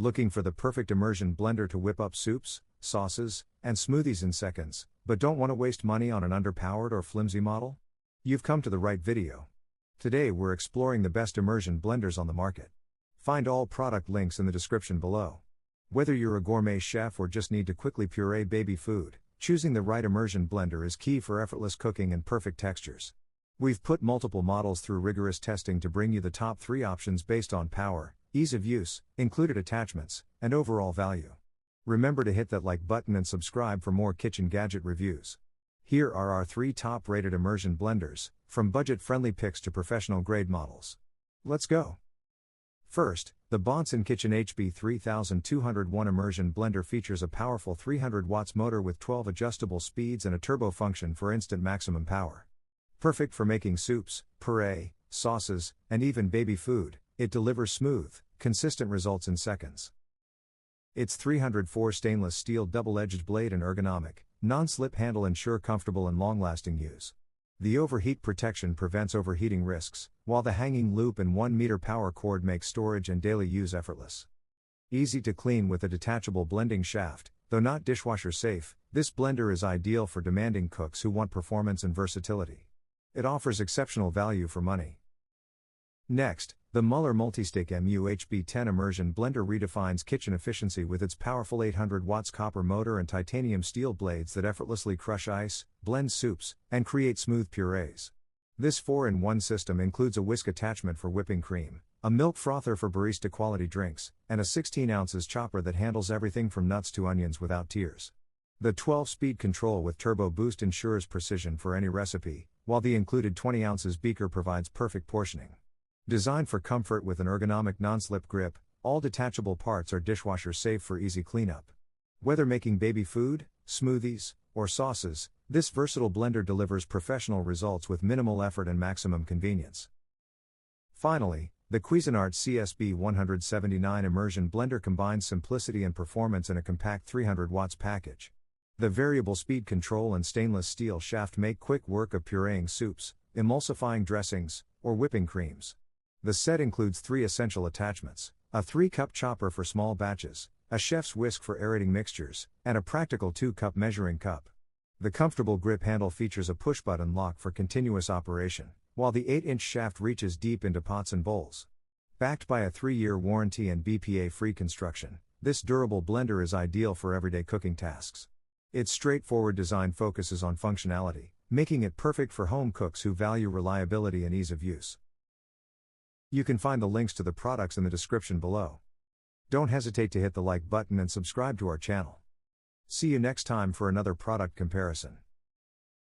Looking for the perfect immersion blender to whip up soups, sauces, and smoothies in seconds, but don't want to waste money on an underpowered or flimsy model? You've come to the right video. Today we're exploring the best immersion blenders on the market. Find all product links in the description below. Whether you're a gourmet chef or just need to quickly puree baby food, choosing the right immersion blender is key for effortless cooking and perfect textures. We've put multiple models through rigorous testing to bring you the top 3 options based on power, ease of use, included attachments, and overall value. Remember to hit that like button and subscribe for more kitchen gadget reviews. Here are our 3 top-rated immersion blenders, from budget-friendly picks to professional-grade models. Let's go! First, the Bonsenkitchen HB 3201 immersion blender features a powerful 300 watts motor with 12 adjustable speeds and a turbo function for instant maximum power. Perfect for making soups, puree, sauces, and even baby food, it delivers smooth, consistent results in seconds. Its 304 stainless steel double-edged blade and ergonomic, non-slip handle ensure comfortable and long-lasting use. The overheat protection prevents overheating risks, while the hanging loop and 1-meter power cord make storage and daily use effortless. Easy to clean with a detachable blending shaft, though not dishwasher safe, this blender is ideal for demanding cooks who want performance and versatility. It offers exceptional value for money. Next, the Mueller Multistick MUHB10 immersion blender redefines kitchen efficiency with its powerful 800 watts copper motor and titanium steel blades that effortlessly crush ice, blend soups, and create smooth purees. This 4-in-1 system includes a whisk attachment for whipping cream, a milk frother for barista quality drinks, and a 16 ounces chopper that handles everything from nuts to onions without tears. The 12-speed control with turbo boost ensures precision for any recipe, while the included 20 ounces beaker provides perfect portioning. Designed for comfort with an ergonomic non-slip grip, all detachable parts are dishwasher safe for easy cleanup. Whether making baby food, smoothies, or sauces, this versatile blender delivers professional results with minimal effort and maximum convenience. Finally, the Cuisinart CSB 179 immersion blender combines simplicity and performance in a compact 300 watts package. The variable speed control and stainless steel shaft make quick work of pureeing soups, emulsifying dressings, or whipping creams. The set includes 3 essential attachments: a 3-cup chopper for small batches, a chef's whisk for aerating mixtures, and a practical 2-cup measuring cup. The comfortable grip handle features a push-button lock for continuous operation, while the 8-inch shaft reaches deep into pots and bowls. Backed by a 3-year warranty and BPA-free construction, this durable blender is ideal for everyday cooking tasks. Its straightforward design focuses on functionality, making it perfect for home cooks who value reliability and ease of use. You can find the links to the products in the description below. Don't hesitate to hit the like button and subscribe to our channel. See you next time for another product comparison.